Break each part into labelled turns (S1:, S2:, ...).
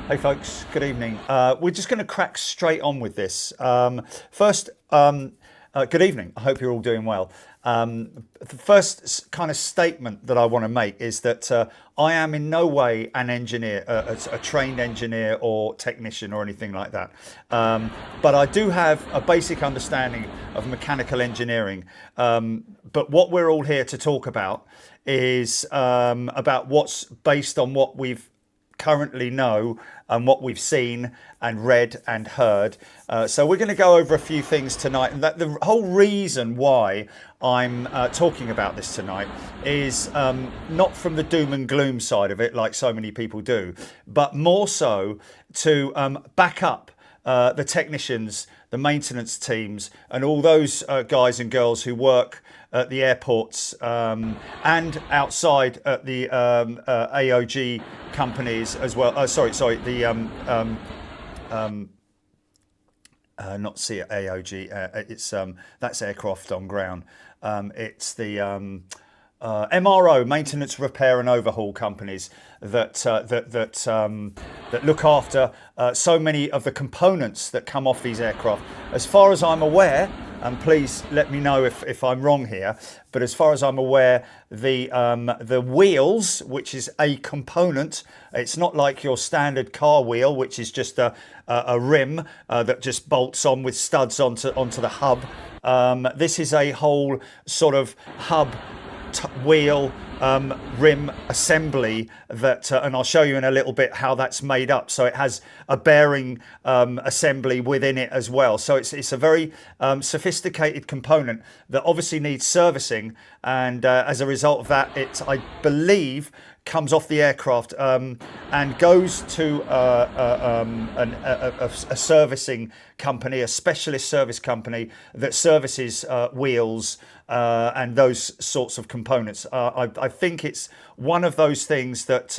S1: Hey folks, good evening. We're just going to crack straight on with this. First, good evening. I hope you're all doing well. The first kind of statement that I want to make is that I am in no way an engineer, a trained engineer or technician or anything like that. But I do have a basic understanding of mechanical engineering. But what we're all here to talk about is about what's based on what we've currently know and what we've seen and read and heard. So we're going to go over a few things tonight, and that the whole reason why I'm talking about this tonight is not from the doom and gloom side of it like so many people do, but more so to back up the technicians, the maintenance teams, and all those guys and girls who work at the airports and outside at the AOG companies as well. Not AOG. It's that's aircraft on ground. It's the MRO, maintenance, repair, and overhaul companies that look after so many of the components that come off these aircraft. As far as I'm aware, and please let me know if I'm wrong here, but as far as I'm aware, the wheels, which is a component, it's not like your standard car wheel, which is just a rim that just bolts on with studs onto the hub. This is a whole sort of hub wheel rim assembly that and I'll show you in a little bit how that's made up. So it has a bearing assembly within it as well, so it's a very sophisticated component that obviously needs servicing, and as a result of that, it, I believe, comes off the aircraft and goes to a servicing company, a specialist service company that services wheels and those sorts of components. I think it's one of those things that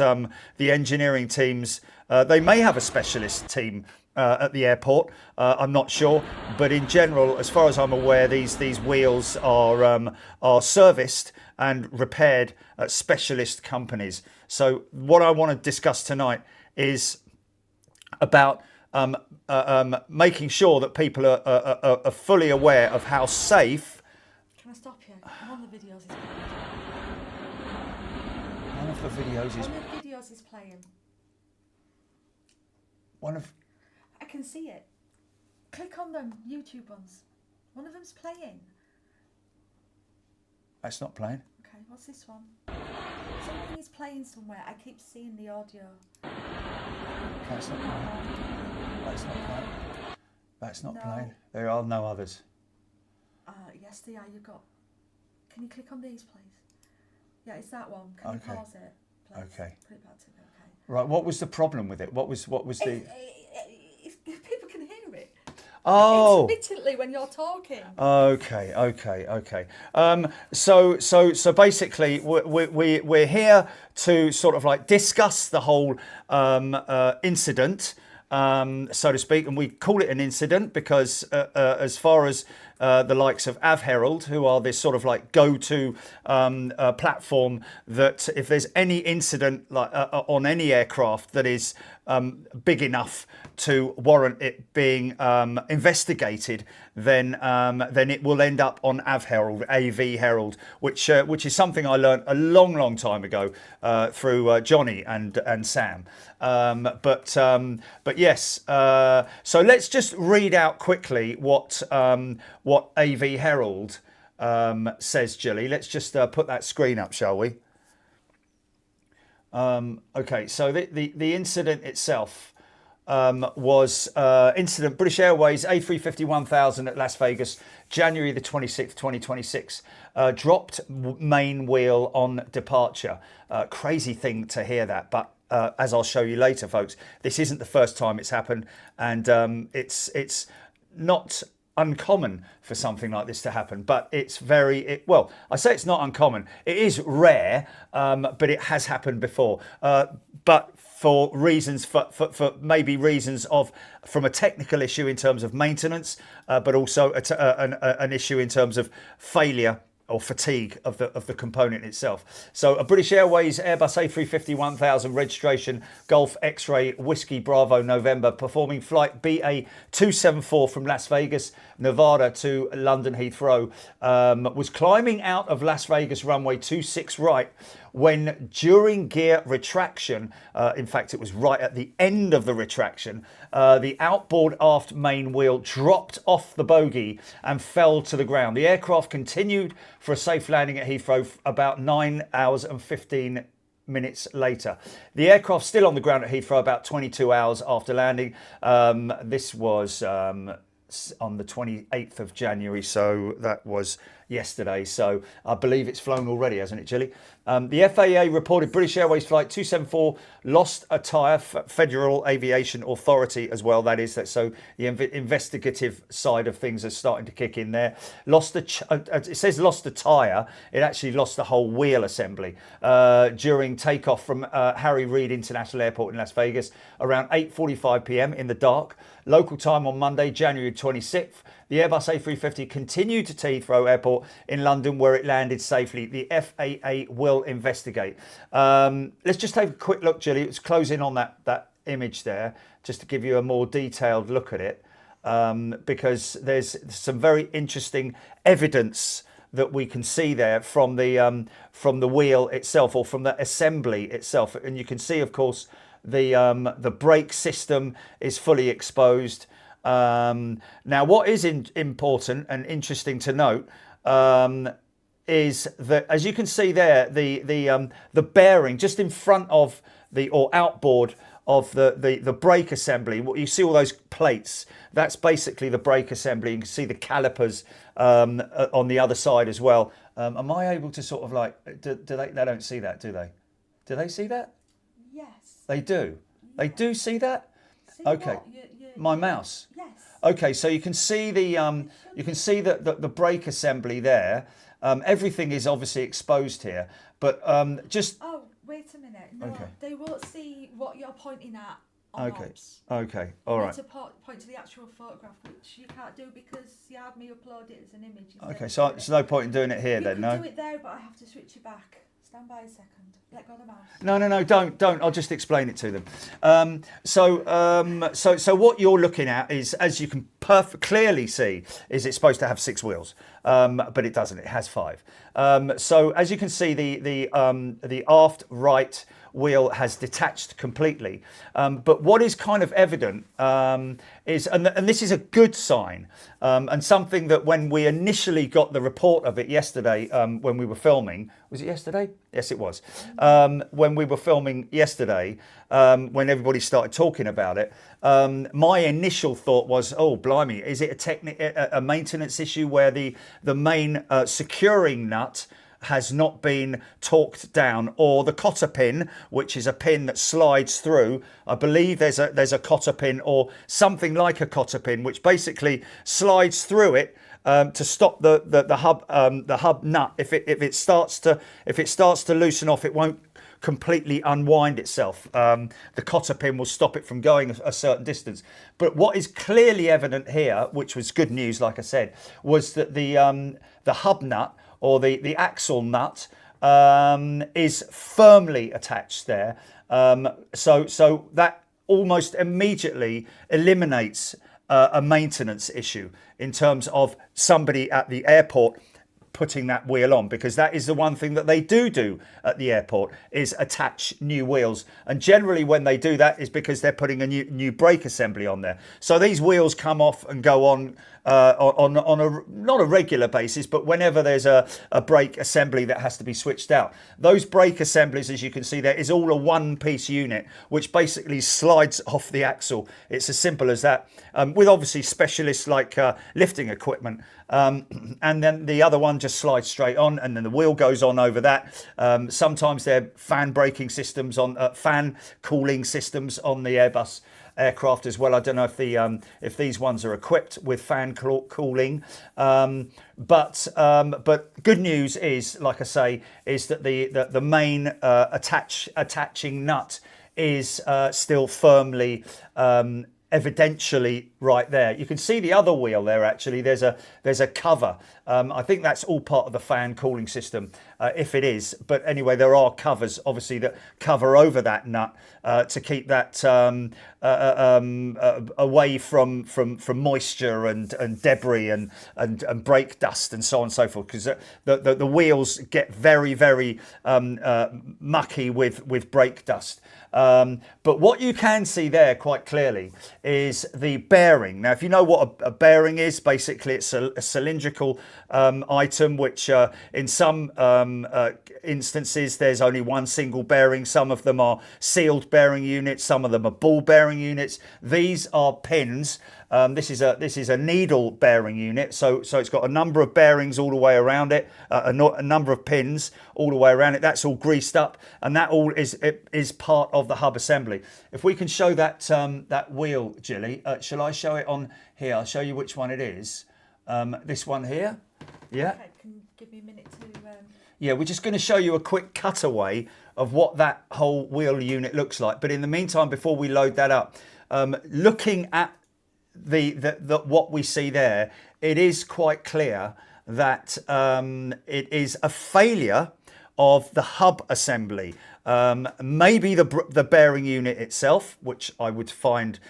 S1: the engineering teams, they may have a specialist team at the airport, I'm not sure, but in general, as far as I'm aware, these wheels are serviced and repaired at specialist companies. So what I want to discuss tonight is about making sure that people are fully aware of how safe.
S2: Can I stop you? One of the videos is playing.
S1: One of the videos is.
S2: One of the videos is playing.
S1: One of.
S2: I can see it. Click on them YouTube ones. One of them's playing.
S1: That's not playing.
S2: Okay, what's this one? Something is playing somewhere. I keep seeing the audio.
S1: That's not playing. That's not playing. That's not
S2: No.
S1: playing. There are no others.
S2: Yes, they are. You've got. Can you click on these, please? Yeah, it's that one. Can
S1: Okay.
S2: you pause it, please?
S1: Okay.
S2: Put it back to me. Okay.
S1: Right. What was the problem with it? What was the?
S2: People can hear it.
S1: Oh.
S2: Intermittently when you're talking.
S1: Okay. So basically, we're here to sort of like discuss the whole incident, so to speak, and we call it an incident because as far as the likes of AVIATION, who are this sort of like go-to platform, that if there's any incident like on any aircraft that is big enough to warrant it being investigated, then it will end up on AVIATION, which is something I learned a long time ago through Johnny and Sam. But yes, so let's just read out quickly what AVIATION says, Jilly. Let's just put that screen up, shall we? Okay, so the incident itself was incident British Airways A350-1000 at Las Vegas, January the 26th, 2026. Dropped main wheel on departure. Crazy thing to hear that, but as I'll show you later, folks, this isn't the first time it's happened, and it's not uncommon for something like this to happen, but it's well, I say it's not uncommon, it is rare, but it has happened before, but for reasons, for maybe reasons of, from a technical issue in terms of maintenance, but also an issue in terms of failure or fatigue of the component itself. So a British Airways Airbus A350-1000 registration Golf X-ray Whiskey Bravo November performing flight BA274 from Las Vegas, Nevada to London Heathrow was climbing out of Las Vegas runway 26 right when during gear retraction, in fact it was right at the end of the retraction, the outboard aft main wheel dropped off the bogie and fell to the ground. The aircraft continued for a safe landing at Heathrow about 9 hours and 15 minutes later. The aircraft still on the ground at Heathrow about 22 hours after landing. This was on the 28th of January, so that was yesterday. So I believe it's flown already, hasn't it, Gilly? The FAA reported British Airways Flight 274 lost a tyre. Federal Aviation Authority as well, that is. So the investigative side of things are starting to kick in there. It says lost a tyre. It actually lost the whole wheel assembly during takeoff from Harry Reid International Airport in Las Vegas around 8:45 p.m. in the dark. Local time on Monday, January 26th. The Airbus A350 continued to Heathrow Airport in London where it landed safely. The FAA will investigate. Let's just take a quick look, Gilly. Let's close in on that image there just to give you a more detailed look at it because there's some very interesting evidence that we can see there from the wheel itself or from the assembly itself. And you can see, of course, the brake system is fully exposed. Now, what is important and interesting to note is that, as you can see there, the bearing just in front of or outboard of the brake assembly. What you see, all those plates. That's basically the brake assembly. You can see the calipers on the other side as well. Am I able to sort of like? Do they don't see that, do they? Do they see that?
S2: Yes.
S1: They do. Yeah. They do see that.
S2: See
S1: okay. My mouse.
S2: Yes.
S1: Okay, so you can see the brake assembly there. Everything is obviously exposed here, but just.
S2: Oh, wait a minute. No,
S1: okay.
S2: They won't see what you're pointing at on
S1: okay.
S2: Ops.
S1: Okay. All right.
S2: To point to the actual photograph, which you can't do because you had me upload it as an image.
S1: Okay, so there's no point in doing it here then, no?
S2: You can do it there, but I have to switch it back. Stand by a second. Let go of the mouse.
S1: No, don't. I'll just explain it to them. So what you're looking at is, as you can clearly see, is it's supposed to have 6 wheels, but it doesn't. It has 5. So as you can see, the aft right wheel has detached completely. But what is kind of evident is, and this is a good sign, and something that when we initially got the report of it yesterday, when we were filming, was it yesterday? Yes, it was. When we were filming yesterday, when everybody started talking about it, my initial thought was, oh, blimey, is it a maintenance issue where the main securing nut has not been torqued down, or the cotter pin, which is a pin that slides through. I believe there's a cotter pin or something like a cotter pin, which basically slides through it to stop the hub nut. If it starts to loosen off, it won't completely unwind itself. The cotter pin will stop it from going a certain distance. But what is clearly evident here, which was good news, like I said, was that the hub nut, or the axle nut, is firmly attached there. So that almost immediately eliminates a maintenance issue in terms of somebody at the airport putting that wheel on, because that is the one thing that they do at the airport, is attach new wheels. And generally when they do that is because they're putting a new brake assembly on there. So these wheels come off and go on a not a regular basis, but whenever there's a brake assembly that has to be switched out. Those brake assemblies, as you can see there, is all a one-piece unit which basically slides off the axle. It's as simple as that, with obviously specialists like lifting equipment, and then the other one just slides straight on, and then the wheel goes on over that. Sometimes they're fan braking systems on fan cooling systems on the Airbus aircraft as well. I don't know if these ones are equipped with fan cooling, but good news is, like I say, is that the main attaching nut is still firmly evidentially right there. You can see the other wheel there. Actually, there's a cover. I think that's all part of the fan cooling system, if it is. But anyway, there are covers, obviously, that cover over that nut to keep that away from moisture and debris and brake dust and so on and so forth. Because the wheels get very mucky with brake dust. But what you can see there quite clearly is the bearing. Now, if you know what a bearing is, basically it's a cylindrical item, which in some instances there's only one single bearing. Some of them are sealed bearing units. Some of them are ball bearing units. These are pins. This is a needle bearing unit, so it's got a number of bearings all the way around it, a number of pins all the way around it. That's all greased up, and that all is part of the hub assembly. If we can show that that wheel, Jilly, shall I show it on here? I'll show you which one it is. This one here. Yeah.
S2: Okay, can you give me a minute to...
S1: Yeah, we're just going to show you a quick cutaway of what that whole wheel unit looks like. But in the meantime, before we load that up, looking at the what we see there, it is quite clear that it is a failure of the hub assembly. Maybe the bearing unit itself, which I would find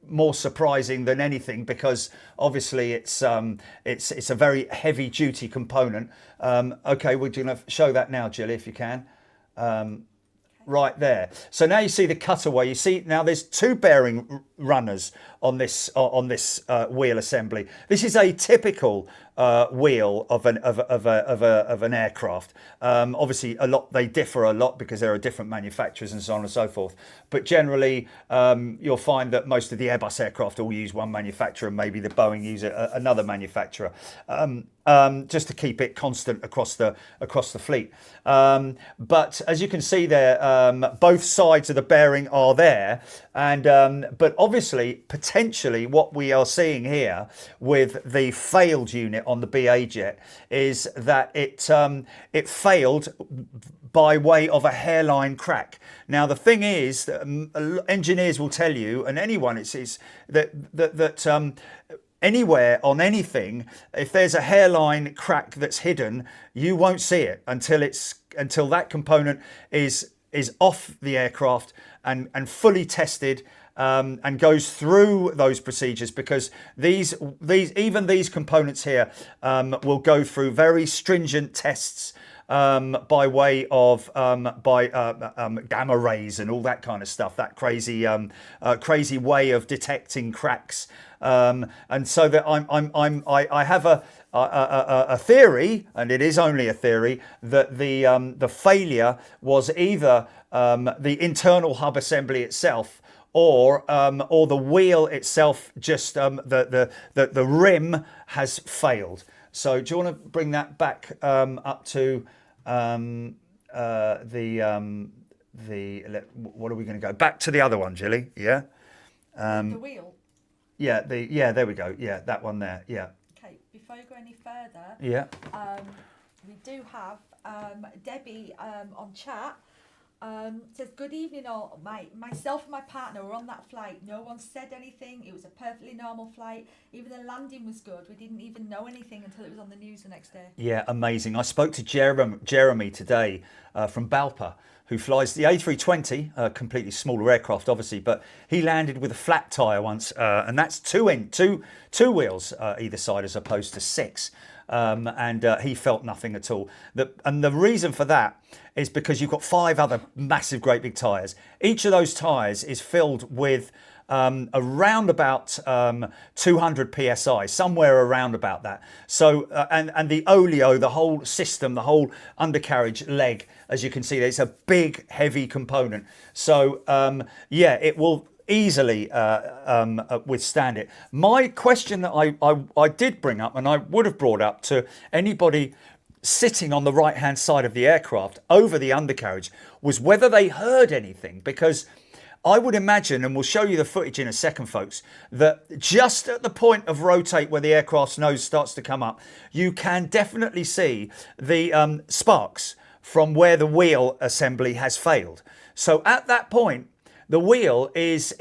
S1: more surprising than anything, because obviously it's a very heavy duty component. Okay, we're going to show that now, Jill, if you can. Right there. So now you see the cutaway. You see now there's two bearing runners on this wheel assembly. This is a typical wheel of an aircraft. Obviously, they differ a lot because there are different manufacturers and so on and so forth. But generally, you'll find that most of the Airbus aircraft all use one manufacturer, and maybe the Boeing use another manufacturer, just to keep it constant across the fleet. But as you can see there, both sides of the bearing are there, and but obviously, potentially, what we are seeing here with the failed unit on the BA jet is that it failed by way of a hairline crack. Now the thing is that engineers will tell you, and anyone, it's that anywhere on anything, if there's a hairline crack that's hidden, you won't see it until that component is off the aircraft and fully tested. And goes through those procedures, because these components here will go through very stringent tests by way of gamma rays and all that kind of stuff. That crazy way of detecting cracks, and so that I have a theory, and it is only a theory, that the failure was either the internal hub assembly itself, or the wheel itself, just the rim has failed. So do you want to bring that back up to what are we going to go back to the other one, Jilly? Yeah.
S2: the wheel.
S1: Yeah. There we go. Yeah, that one there. Yeah.
S2: Okay. Before you go any further.
S1: Yeah.
S2: We do have Debbie on chat. Says, good evening all. Myself and my partner were on that flight. No one said anything. It was a perfectly normal flight. Even the landing was good. We didn't even know anything until it was on the news the next day. Yeah, amazing. I spoke to Jeremy today from Balpa, who flies the A320, a completely smaller aircraft, obviously, but he landed with a flat tyre once, and that's two wheels either side as opposed to six. And he felt nothing at all. And the reason for that is because you've got 5 other massive, great big tyres. Each of those tyres is filled with around about 200 psi, somewhere around about that. So and the oleo, the whole system, the whole undercarriage leg, as you can see, it's a big, heavy component. So yeah, it will easily withstand it. My question that I did bring up, and I would have brought up to anybody sitting on the right hand side of the aircraft over the undercarriage, was whether they heard anything, because I would imagine, and we'll show you the footage in a second, folks, that just at the point of rotate where the aircraft's nose starts to come up, you can definitely see the sparks from where the wheel assembly has failed. So at that point,
S1: the wheel is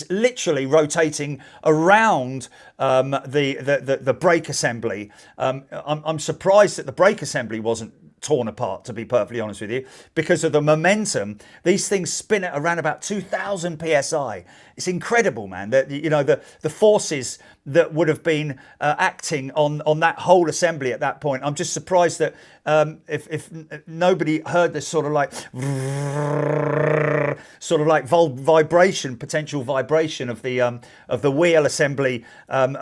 S1: literally rotating around the brake assembly. I'm surprised that the brake assembly wasn't torn apart, to be perfectly honest with you, because of the momentum. These things spin at around about 2,000 psi. It's incredible, man. That, you know, the forces that would have been acting on that whole assembly at that point. I'm just surprised that if nobody heard this sort of like vibration, potential vibration of the wheel assembly,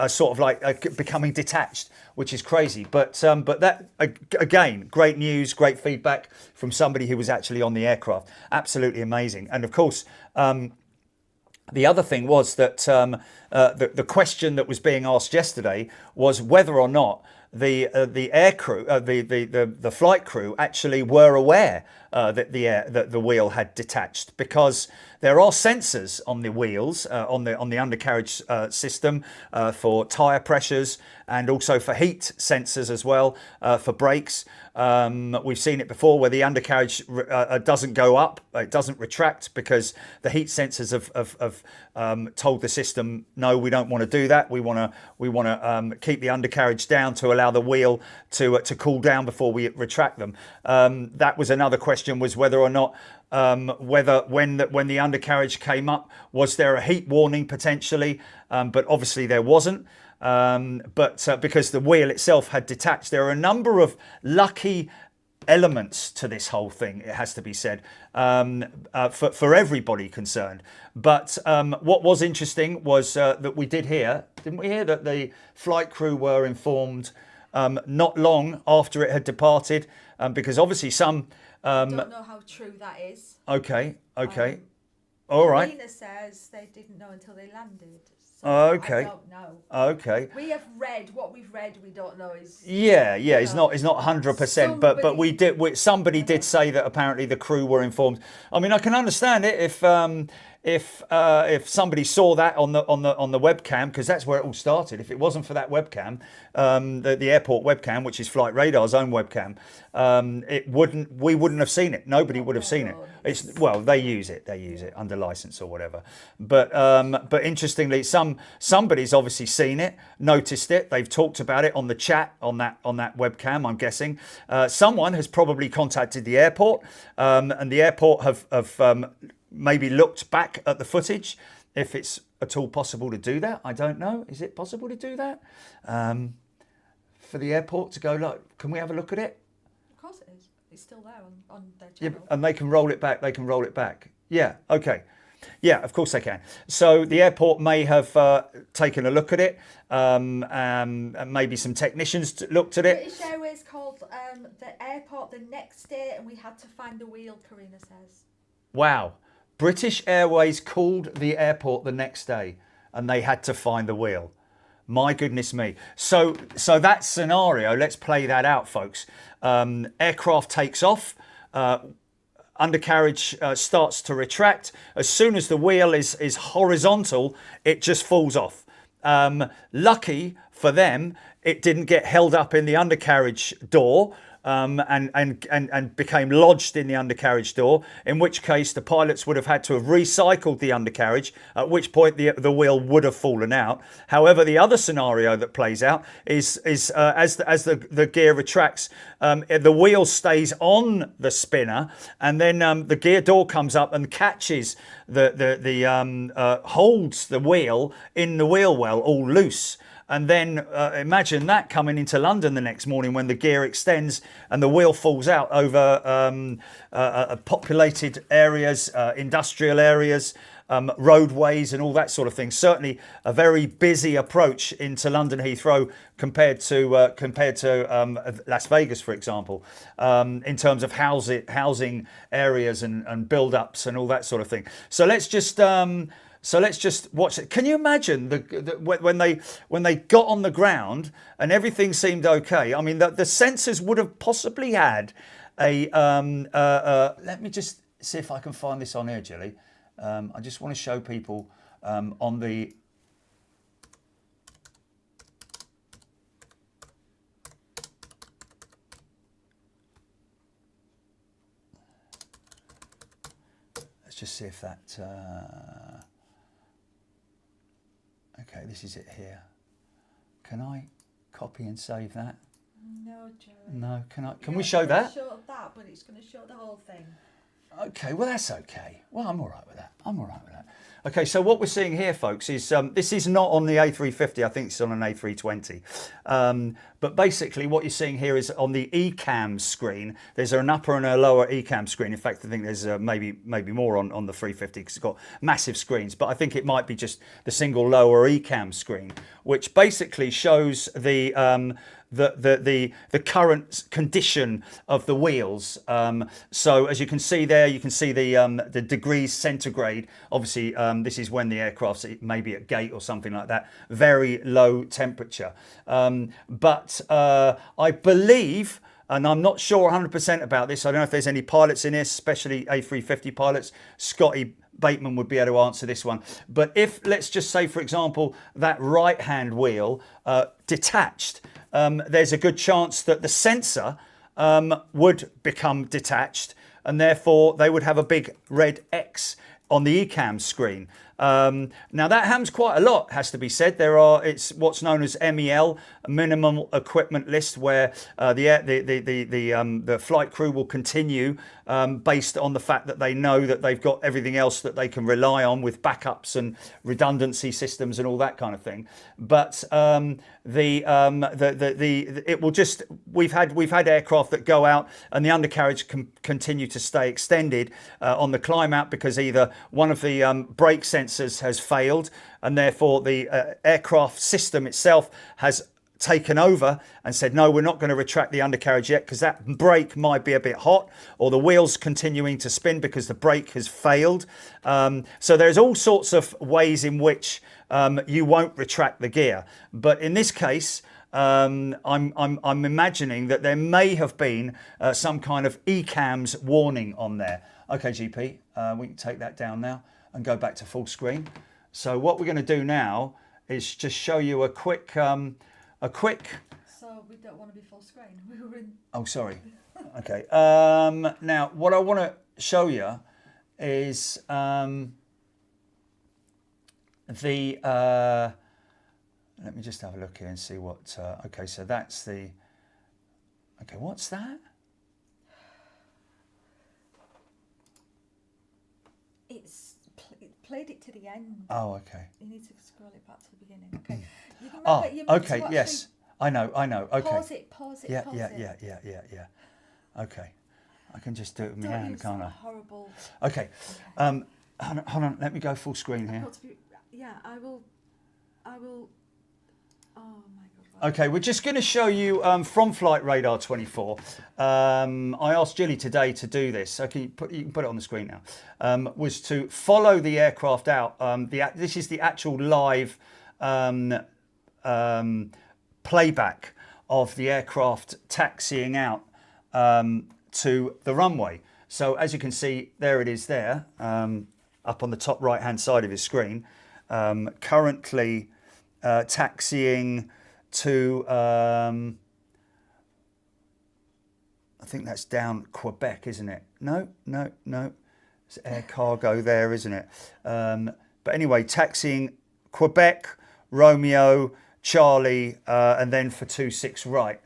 S1: sort of like becoming detached, which is crazy. But that, again, great news, great feedback from somebody who was actually on the aircraft. Absolutely amazing. And of course, the other thing was that the question that was being asked yesterday was whether or not the air crew, the flight crew, actually were aware that the wheel had detached, because there are sensors on the wheels, on the undercarriage system, for tyre pressures, and also for heat sensors as well, for brakes. We've seen it before where the undercarriage doesn't go up, it doesn't retract, because the heat sensors have told the system, no, we don't want to do that. We want to keep the undercarriage down to allow the wheel to cool down before we retract them. That was another question, was whether or not when the undercarriage came up, was there a heat warning potentially? But obviously there wasn't. Because the wheel itself had detached. There are a number of lucky elements to this whole thing, it has to be said, for everybody concerned. But what was interesting was that we did hear, didn't we hear, that the flight crew were informed not long after it had departed, because obviously some...
S2: I don't know how true that is.
S1: Okay. All right.
S2: Nina says they didn't know until they landed. So
S1: Okay.
S2: I don't know.
S1: Okay.
S2: We have read what we've read. We don't know is.
S1: Yeah. It's not 100%. But we did. Somebody did say that apparently the crew were informed. I mean, I can understand it if somebody saw that on the webcam, because that's where it all started. If it wasn't for that webcam, the airport webcam, which is Flight Radar's own webcam, we wouldn't have seen it. Nobody would have seen it. They use it under license or whatever. But interestingly, somebody's obviously seen it, noticed it. They've talked about it on the chat on that webcam, I'm guessing. Someone has probably contacted the airport, and the airport have maybe looked back at the footage, if it's at all possible to do that. I don't know. Is it possible to do that? For the airport to go, look, can we have a look at it?
S2: Of course it is. It's still there on their channel.
S1: Yeah, and they can roll it back. Yeah, okay. Yeah, of course they can. So the airport may have taken a look at it, and maybe some technicians looked at it.
S2: British Airways called the airport the next day, and we had to find the wheel, Karina says.
S1: Wow. British Airways called the airport the next day and they had to find the wheel. My goodness me. So that scenario, let's play that out, folks. Aircraft takes off, undercarriage starts to retract. As soon as the wheel is horizontal, it just falls off. Lucky for them, it didn't get held up in the undercarriage door, and became lodged in the undercarriage door, in which case the pilots would have had to have recycled the undercarriage, at which point the wheel would have fallen out. However, the other scenario that plays out is as the gear retracts, the wheel stays on the spinner, and then the gear door comes up and catches holds the wheel in the wheel well all loose. And then imagine that coming into London the next morning when the gear extends and the wheel falls out over populated areas, industrial areas, roadways and all that sort of thing. Certainly a very busy approach into London Heathrow compared to Las Vegas, for example, in terms of housing areas and build-ups and all that sort of thing. So let's just watch it. Can you imagine when they got on the ground and everything seemed okay? I mean, the sensors would have possibly had a. Let me just see if I can find this on here, Jilly. I just want to show people on the. Let's just see if that. Okay, this is it here. Can I copy and save that?
S2: No, Joey.
S1: No, can we show that?
S2: Show that, but it's going to show the whole thing.
S1: Okay, well that's okay. Well, I'm all right with that. I'm all right with that. Okay, so what we're seeing here, folks, is this is not on the A350. I think it's on an A320. But basically, what you're seeing here is on the ECAM screen. There's an upper and a lower ECAM screen. In fact, I think there's maybe more on the 350 because it's got massive screens. But I think it might be just the single lower ECAM screen, which basically shows the current condition of the wheels. So as you can see there, you can see the degrees centigrade. Obviously, this is when the aircraft's maybe at gate or something like that. Very low temperature. But I believe, and I'm not sure 100% about this, I don't know if there's any pilots in this, especially A350 pilots. Scotty Bateman would be able to answer this one. But if, let's just say, for example, that right-hand wheel detached, there's a good chance that the sensor would become detached, and therefore they would have a big red X on the ECAM screen. Now that happens quite a lot, has to be said. It's what's known as MEL, a minimal equipment list, where the flight crew will continue based on the fact that they know that they've got everything else that they can rely on with backups and redundancy systems and all that kind of thing. But it will just we've had aircraft that go out and the undercarriage can continue to stay extended on the climb out because either one of the brake sensors has failed and therefore the aircraft system itself has taken over and said, no, we're not going to retract the undercarriage yet because that brake might be a bit hot, or the wheels continuing to spin because the brake has failed. So there's all sorts of ways in which you won't retract the gear. But in this case, I'm imagining that there may have been some kind of ECAMS warning on there. Okay, GP, we can take that down now and go back to full screen. So what we're going to do now is just show you a quick. So
S2: we don't want to be full screen. We were in.
S1: Oh, sorry. Okay. Now what I want to show you is let me just have a look here and see what. Okay, so that's the. Okay, what's that?
S2: Played it to the end.
S1: Oh, okay.
S2: You need to scroll it back to the beginning. Okay. You can
S1: Oh,
S2: remember,
S1: okay. Yes, I know. Okay.
S2: Pause it.
S1: Yeah. Okay. I can just do it with my hand, can't I?
S2: Horrible.
S1: Okay. Hold on. Let me go full screen here.
S2: I will. Oh my God.
S1: Okay, we're just going to show you from Flight Radar 24. I asked Jilly today to do this. So you can put it on the screen now. Was to follow the aircraft out. This is the actual live playback of the aircraft taxiing out to the runway. So as you can see, there it is there, up on the top right-hand side of his screen. Currently taxiing to, I think that's down Quebec, isn't it? No. It's air cargo there, isn't it? But anyway, taxiing Quebec, Romeo, Charlie, and then for 26 right.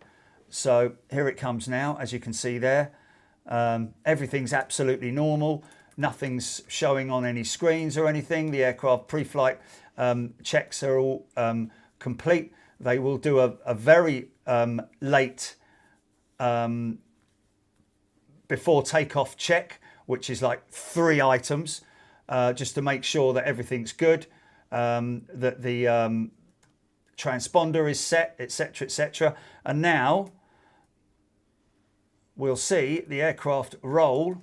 S1: So here it comes now, as you can see there. Everything's absolutely normal. Nothing's showing on any screens or anything. The aircraft pre-flight checks are all complete. They will do a very late before takeoff check, which is like 3 items, just to make sure that everything's good, that the transponder is set, etc., etc. And now we'll see the aircraft roll.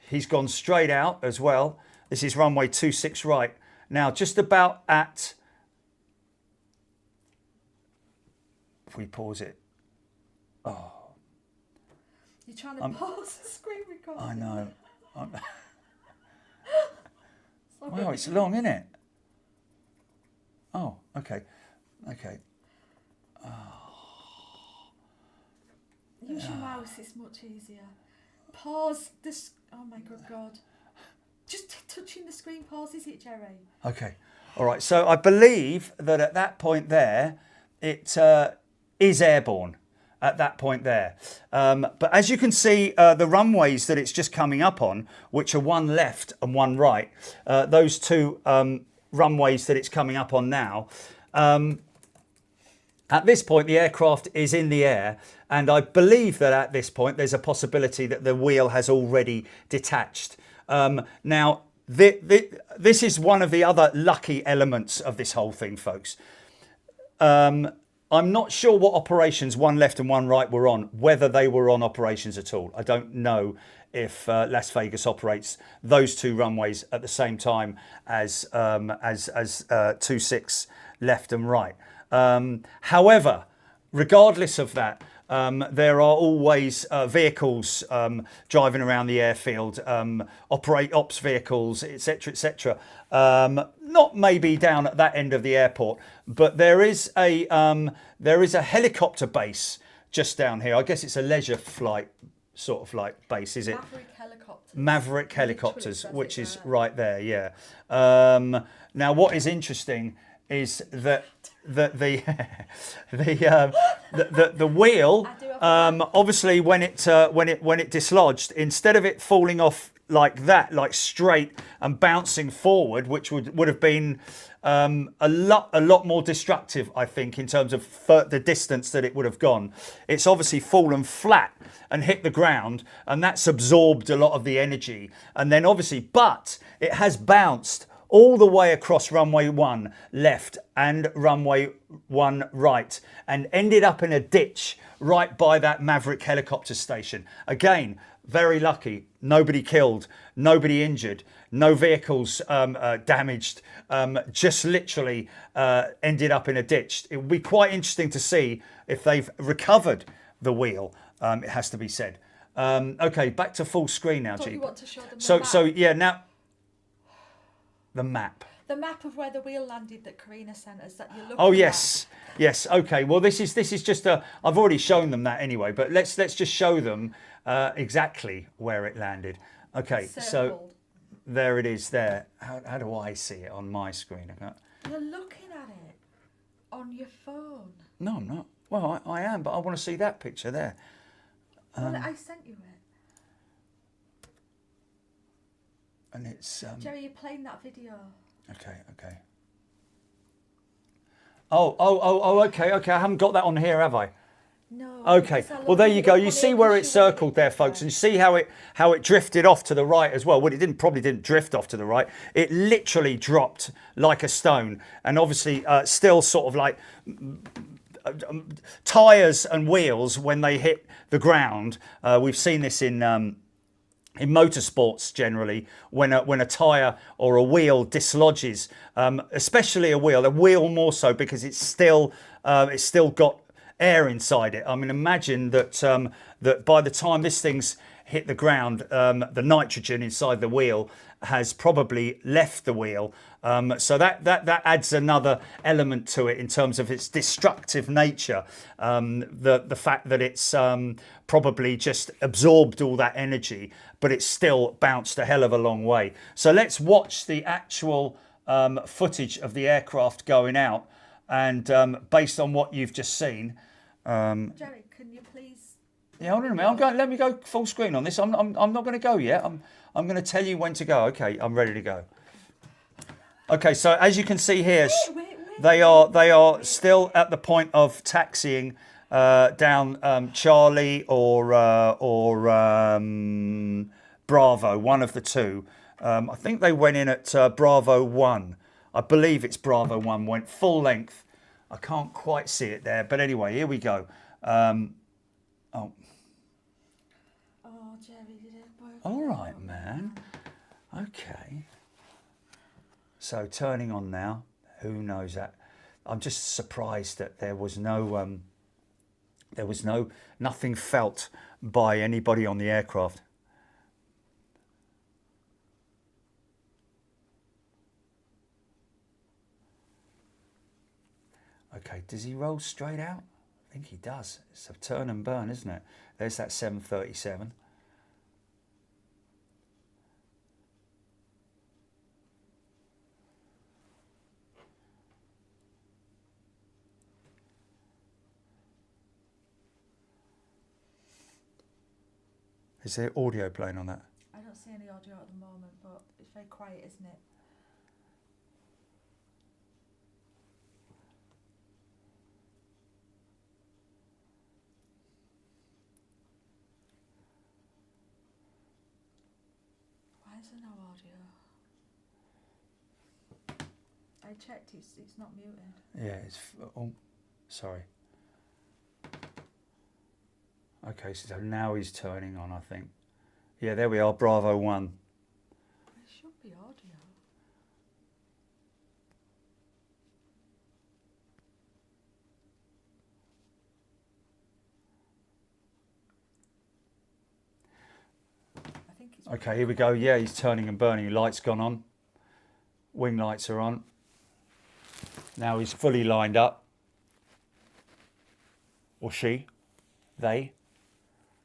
S1: He's gone straight out as well. This is runway 26 right. Now, just about at, if we pause it, oh.
S2: You're trying to pause the screen recording.
S1: I know. Wow, it's long, isn't it? Oh, okay.
S2: Use your mouse, it's much easier. Pause this. Oh my good God. Just touching the screen pauses it, Jerry.
S1: Okay. All right. So I believe that at that point there, it is airborne. At that point there. But as you can see, the runways that it's just coming up on, which are one left and one right, those two runways that it's coming up on now, at this point the aircraft is in the air, and I believe that at this point there's a possibility that the wheel has already detached. Now, this is one of the other lucky elements of this whole thing, folks. I'm not sure what operations one left and one right were on, whether they were on operations at all. I don't know if Las Vegas operates those two runways at the same time as 26 left and right. However, regardless of that, there are always vehicles driving around the airfield, ops vehicles, etc., etc. Not maybe down at that end of the airport, but there is a helicopter base just down here. I guess it's a leisure flight sort of like base, is it?
S2: Maverick helicopters.
S1: Maverick helicopters, which is right there. Yeah. Now, what is interesting is that the wheel, obviously when it dislodged, instead of it falling off like that, like straight and bouncing forward, which would have been a lot more destructive, I think, in terms of the distance that it would have gone. It's obviously fallen flat and hit the ground, and that's absorbed a lot of the energy. And then obviously, but it has bounced all the way across runway 1 left and runway 1 right, and ended up in a ditch right by that Maverick helicopter station. Again, very lucky. Nobody killed, nobody injured, no vehicles damaged, just literally ended up in a ditch. It would be quite interesting to see if they've recovered the wheel, it has to be said. Okay, back to full screen now, G.
S2: You want to show them
S1: So yeah, now the map.
S2: The map of where the wheel landed that Karina sent us that you're looking
S1: Oh yes, yes. Okay. Well, this is just a. I've already shown them that anyway, but let's just show them exactly where it landed. Okay.
S2: Circled.
S1: So there it is. There. How do I see it on my screen?
S2: You're looking at it on your phone.
S1: No, I'm not. Well, I am, but I want to see that picture there.
S2: Well, I sent you it.
S1: And it's.
S2: Jerry, you're playing that video.
S1: Okay. Okay. I haven't got that on here, have I?
S2: No.
S1: Okay. Well, there you go. You see where it's circled there, folks, and you see how it drifted off to the right as well. Well, it probably didn't drift off to the right. It literally dropped like a stone, and obviously still sort of like tires and wheels when they hit the ground. We've seen this in motorsports generally, when a tyre or a wheel dislodges, especially a wheel more so because it's still got air inside it. I mean, imagine that that by the time this thing's hit the ground, the nitrogen inside the wheel has probably left the wheel. So that adds another element to it in terms of its destructive nature. The fact that it's probably just absorbed all that energy, but it's still bounced a hell of a long way. So let's watch the actual footage of the aircraft going out, and based on what you've just seen.
S2: Jerry, can you please?
S1: Yeah, hold on a minute. Let me go full screen on this. I'm not going to go yet. I'm going to tell you when to go. Okay, I'm ready to go. Okay, so as you can see here, they are still at the point of taxiing down Charlie or Bravo, one of the two. I think they went in at Bravo 1. I believe it's Bravo 1, went full length. I can't quite see it there, but anyway, here we go.
S2: Oh, Jerry, did it work?
S1: All right, man. Okay. So turning on now. Who knows that? I'm just surprised that there was nothing felt by anybody on the aircraft. Okay, does he roll straight out? I think he does. It's a turn and burn, isn't it? There's that 737. Is there audio playing on that?
S2: I don't see any audio at the moment, but it's very quiet, isn't it? Why is there no audio? I checked, it's not muted.
S1: Yeah, it's... Oh, sorry. Okay, so now he's turning on, I think. Yeah, there we are, Bravo 1.
S2: There should be audio. I think it's...
S1: Okay, here we go. Yeah, he's turning and burning. Lights gone on. Wing lights are on. Now he's fully lined up. Or she. They.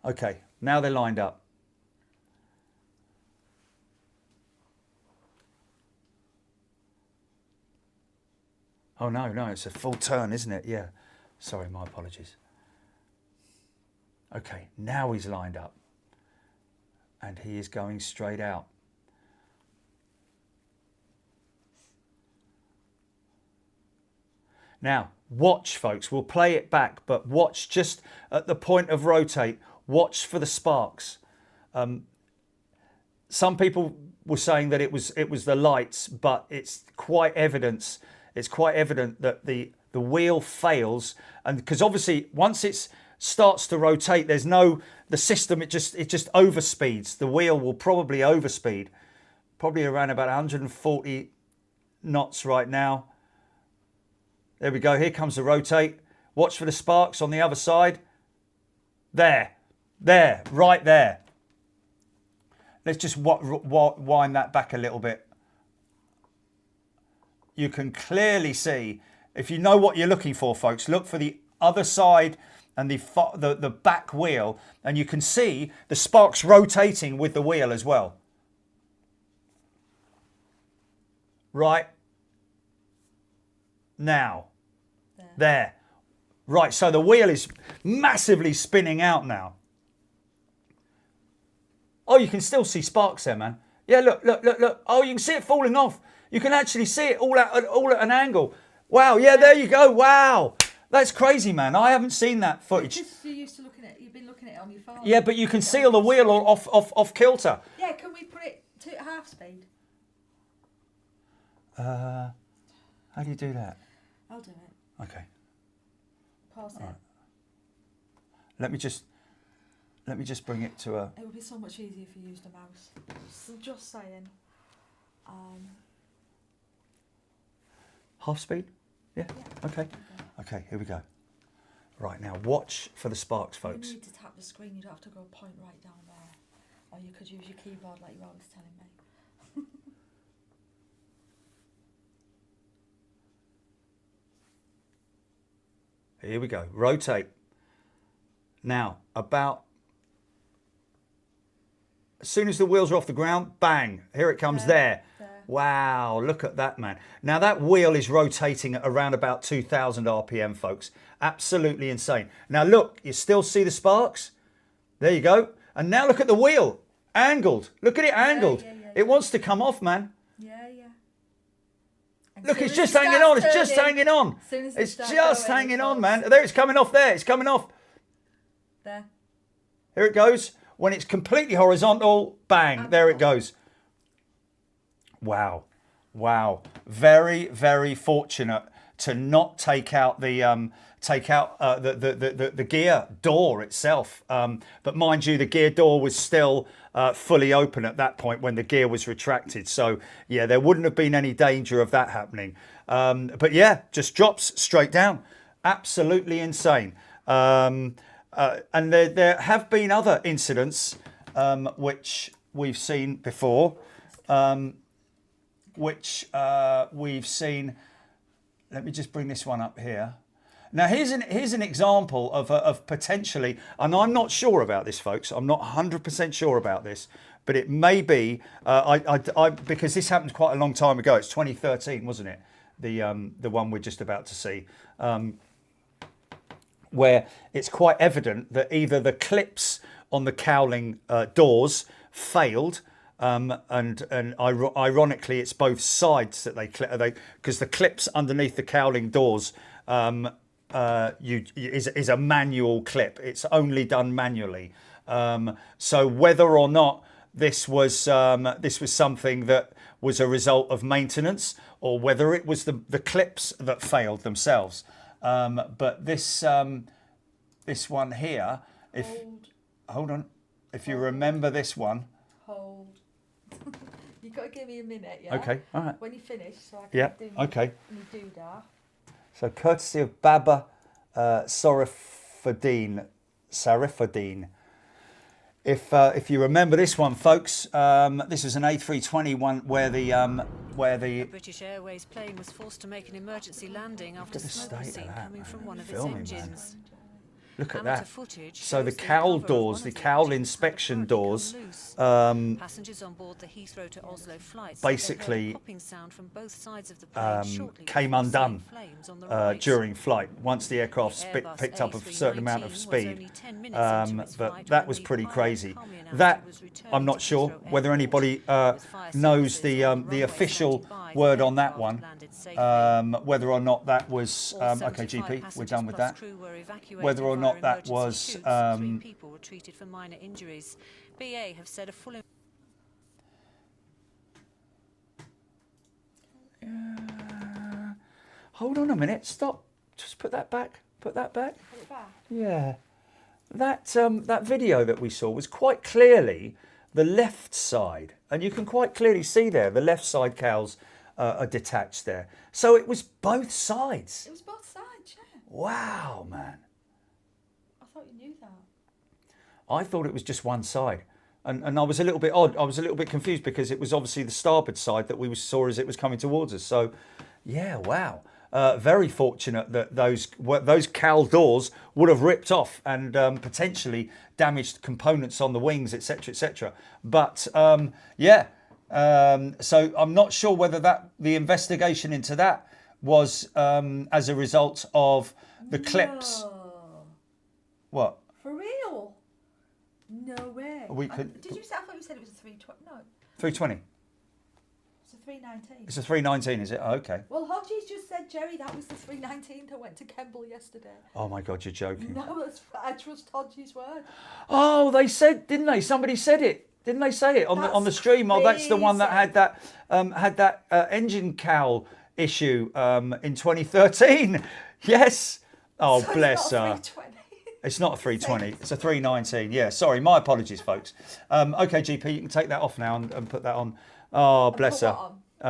S1: Okay, now they're lined up. Oh, no, it's a full turn, isn't it? Yeah. Sorry, my apologies. Okay, now he's lined up. And he is going straight out. Now, watch, folks. We'll play it back, but watch just at the point of rotate. Watch for the sparks. Some people were saying that it was the lights, but it's quite evident. It's quite evident that the wheel fails, and because obviously once it starts to rotate, there's no the system. It just overspeeds. The wheel will probably overspeed, probably around about 140 knots right now. There we go. Here comes the rotate. Watch for the sparks on the other side. There, right there. Let's just wind that back a little bit. You can clearly see, if you know what you're looking for, folks, look for the other side and the back wheel, and you can see the sparks rotating with the wheel as well. Right now. There. Right, so the wheel is massively spinning out now. Oh, you can still see sparks there, man. Yeah, look. Oh, you can see it falling off. You can actually see it all at an angle. Wow, yeah, there you go. Wow. That's crazy, man. I haven't seen that footage.
S2: You're used to looking at it. You've been looking at it on your phone.
S1: Yeah, but you can see the wheel off kilter.
S2: Yeah, can we put it to half speed?
S1: How do you do that?
S2: I'll do it.
S1: Okay.
S2: Pause it.
S1: Right. Let me just bring it to a...
S2: It would be so much easier if you used a mouse. Just saying.
S1: Half speed? Yeah? Okay. Okay, here we go. Right, now watch for the sparks, folks.
S2: You need to tap the screen. You don't have to go point right down there. Or you could use your keyboard like you're always telling me.
S1: Here we go. Rotate. Now, about as soon as the wheels are off the ground, bang, here it comes there. Wow, look at that, man. Now that wheel is rotating at around about 2,000 RPM, folks. Absolutely insane. Now look, you still see the sparks? There you go. And now look at the wheel, angled. Look at it angled. It wants to come off, man. Look, it's just hanging on. It's just hanging on. It's just hanging on, man. There, it's coming off there. It's coming off.
S2: There.
S1: Here it goes. When it's completely horizontal, bang, there it goes. Wow. Wow. Very, very fortunate to not take out the the gear door itself. But mind you, the gear door was still fully open at that point when the gear was retracted. So yeah, there wouldn't have been any danger of that happening. But yeah, just drops straight down. Absolutely insane. And there have been other incidents which we've seen before. We've seen. Let me just bring this one up here. Now here's an example of potentially, and I'm not sure about this, folks. I'm not 100% sure about this, but it may be. Because this happened quite a long time ago. It's 2013, wasn't it? The one we're just about to see, where it's quite evident that either the clips on the cowling doors failed. And ironically, it's both sides that they because the clips underneath the cowling doors is a manual clip. It's only done manually. So whether or not this was something that was a result of maintenance, or whether it was the clips that failed themselves, but this one here, hold on, if you remember this one.
S2: Hold. You've got to give me a minute, yeah?
S1: Okay, all right.
S2: When you finish, so I can do my doodah.
S1: So courtesy of Baba Sarifadine. If you remember this one, folks, this is an A320 one where the
S3: British Airways plane was forced to make an emergency landing after smoke was seen coming from one of its engines.
S1: Look at that. So the cowl doors, the cowl inspection doors,
S3: passengers on board the Heathrow to Oslo flights
S1: basically
S3: popping sound from both sides of the plane
S1: came undone during flight once the aircraft picked up a certain amount of speed. But that was pretty crazy. That I'm not sure whether anybody knows the official word on that one. Whether or not that was okay, GP, we're done with that. Whether or not that was
S3: 3 people were treated for minor injuries. BA have said a full
S1: hold on a minute, stop, just put that back,
S2: Put it back.
S1: yeah, that video that we saw was quite clearly the left side, and you can quite clearly see there the left side cowls are detached there, so it was both sides.
S2: It was both sides, yeah.
S1: Wow, man.
S2: I thought you knew that.
S1: I thought it was just one side. And I was a little bit odd. I was a little bit confused because it was obviously the starboard side that we saw as it was coming towards us. So, yeah, wow. Very fortunate that those cowl doors would have ripped off and potentially damaged components on the wings, etc., etc. But, yeah. So I'm not sure whether the investigation into that was as a result of the clips. What?
S2: For real? No way. Did you say? I thought you said it was a 320. No.
S1: 320.
S2: It's a 319.
S1: It's a 319, is it? Oh, okay.
S2: Well, Hodges just said, Jerry, that was the 319 that went to Kemble yesterday.
S1: Oh my God, you're joking.
S2: No, I trust Hodges' word.
S1: Oh, they said, didn't they? Somebody said it. Didn't they say it on the stream?
S2: Crazy.
S1: Oh, that's the one that had that engine cowl issue in 2013. Yes. Oh, so bless her. It's not a 320, it's a 319. Yeah, sorry, my apologies, folks. Okay, GP, you can take that off now and put that on. Oh, bless her.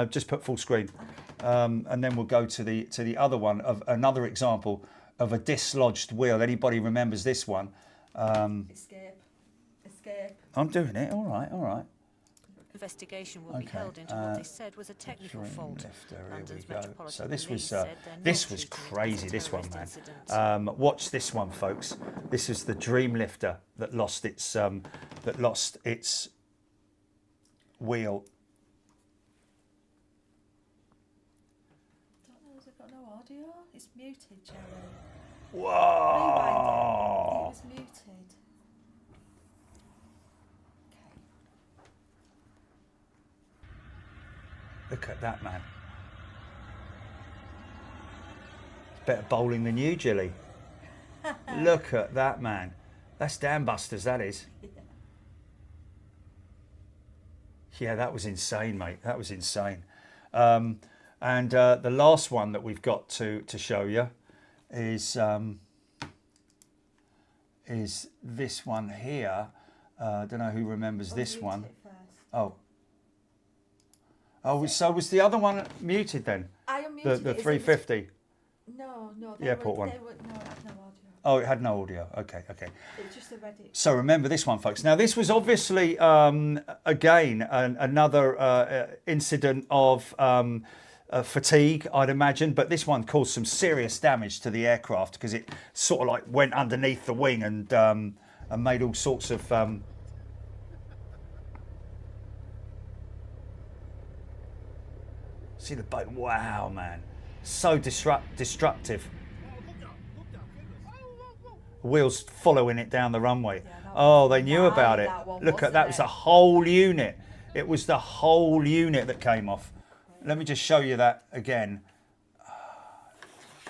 S1: Just put full screen. And then we'll go to the other one of another example of a dislodged wheel. Anybody remembers this one?
S2: Escape.
S1: I'm doing it. All right.
S3: Investigation will be held into what they said was a technical fault.
S1: London's Metropolitan so this was crazy. This one, man. Watch this one, folks. This is the Dream Lifter that lost its wheel.
S2: Don't know. Has it got no audio? It's muted, Jerry.
S1: Whoa!
S2: It was muted.
S1: Look at that, man. It's better bowling than you, Jilly. Look at that, man. That's dam busters, that is. Yeah, that was insane, mate. That was insane. And the last one that we've got to show you is this one here. I don't know who remembers this one. Oh, so was the other one muted then?
S2: I unmuted
S1: the 350?
S2: No.
S1: The airport one.
S2: No, it had no audio.
S1: Oh, it had no audio. Okay.
S2: It was just a Reddit.
S1: So remember this one, folks. Now, this was obviously, again, another incident of fatigue, I'd imagine. But this one caused some serious damage to the aircraft because it sort of like went underneath the wing and made all sorts of... See the boat? Wow, man. So destructive. Wheels following it down the runway.
S2: Yeah, that
S1: Oh,
S2: was
S1: they knew
S2: nigh,
S1: about it.
S2: that one,
S1: Look at
S2: wasn't
S1: that. It was
S2: it?
S1: the whole unit. It was the whole unit that came off. Let me just show you that again.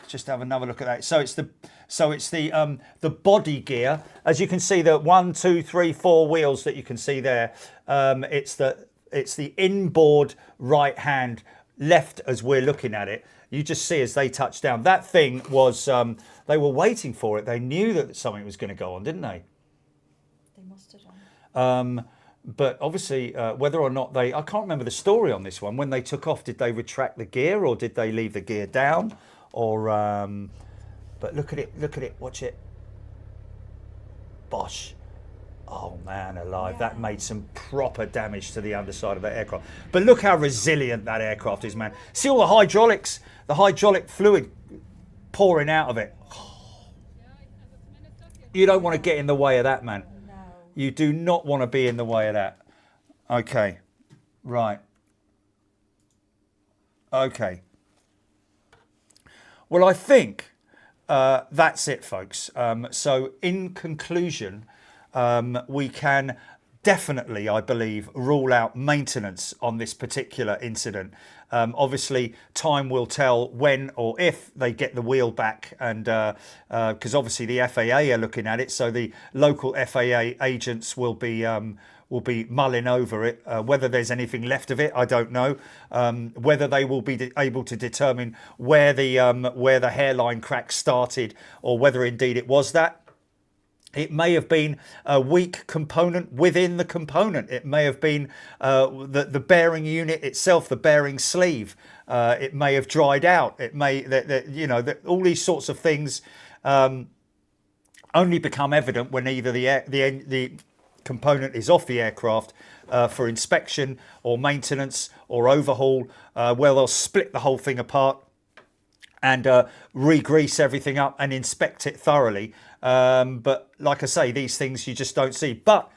S1: Just have another look at that. So it's the body gear. As you can see, the 1, 2, 3, 4 wheels that you can see there. It's the inboard right hand, left as we're looking at it. You just see as they touch down. That thing was, they were waiting for it. They knew that something was going to go on, didn't they?
S2: They must have done.
S1: But obviously, whether or not I can't remember the story on this one. When they took off, did they retract the gear or did they leave the gear down? Or, but look at it, watch it. Bosh. Oh man alive, that made some proper damage to the underside of that aircraft. But look how resilient that aircraft is, man. See all the hydraulics, the hydraulic fluid pouring out of it. You don't want to get in the way of that, man.
S2: No.
S1: You do not want to be in the way of that. Okay, right. Okay. Well, I think that's it, folks. So in conclusion, we can definitely, I believe, rule out maintenance on this particular incident. Obviously, time will tell when or if they get the wheel back, and because obviously the FAA are looking at it, so the local FAA agents will be mulling over it. Whether there's anything left of it, I don't know. Whether they will be able to determine where the hairline crack started, or whether indeed it was that. It may have been a weak component within the component. It may have been the bearing unit itself, the bearing sleeve. It may have dried out. It may, all these sorts of things only become evident when either the component is off the aircraft for inspection or maintenance or overhaul, where they'll split the whole thing apart and re-grease everything up and inspect it thoroughly. But like I say, these things you just don't see. But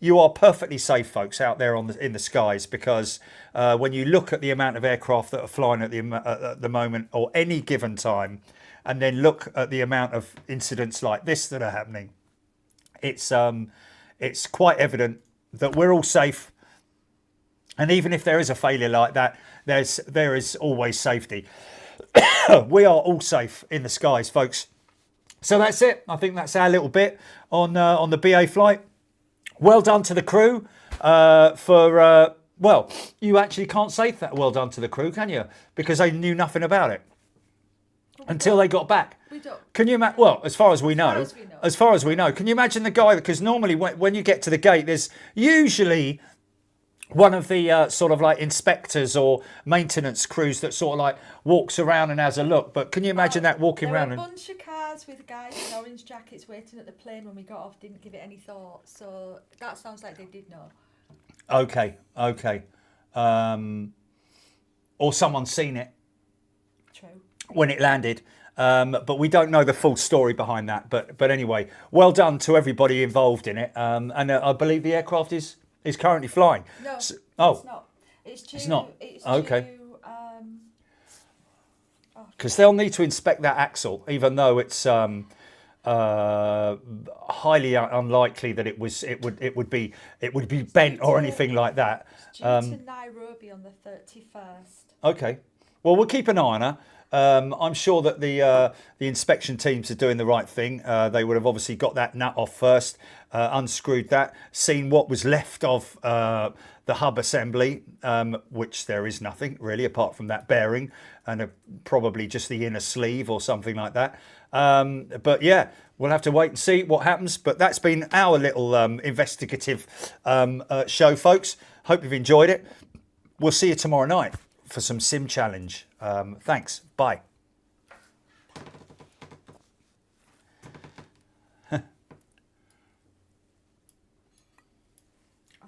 S1: you are perfectly safe, folks, out there in the skies, because when you look at the amount of aircraft that are flying at the moment or any given time, and then look at the amount of incidents like this that are happening, it's quite evident that we're all safe. And even if there is a failure like that, there is always safety. We are all safe in the skies, folks. So that's it. I think that's our little bit on the BA flight. Well done to the crew well, you actually can't say that well done to the crew, can you? Because they knew nothing about it until they got back.
S2: We don't.
S1: Can you imagine? Well, as far as we know, can you imagine the guy? Because normally when you get to the gate, there's usually one of the sort of like inspectors or maintenance crews that sort of like walks around and has a look. But can you imagine that walking around?
S2: There were a bunch of cars with guys in orange jackets waiting at the plane when we got off, didn't give it any thought. So that sounds like they did know.
S1: Okay. Or someone's seen it.
S2: True.
S1: When it landed. But we don't know the full story behind that. But anyway, well done to everybody involved in it. And I believe the aircraft is currently flying.
S2: No,
S1: it's
S2: not.
S1: It's not.
S2: It's
S1: okay.
S2: due,
S1: Because they'll need to inspect that axle, even though it's highly unlikely that it would be bent or anything like that.
S2: It's due to Nairobi on the 31st.
S1: Okay. Well, we'll keep an eye on her. I'm sure that the inspection teams are doing the right thing. They would have obviously got that nut off first, unscrewed that, seen what was left of the hub assembly, which there is nothing really apart from that bearing and probably just the inner sleeve or something like that. But yeah, we'll have to wait and see what happens. But that's been our little investigative show, folks. Hope you've enjoyed it. We'll see you tomorrow night for some sim challenge. Thanks. Bye.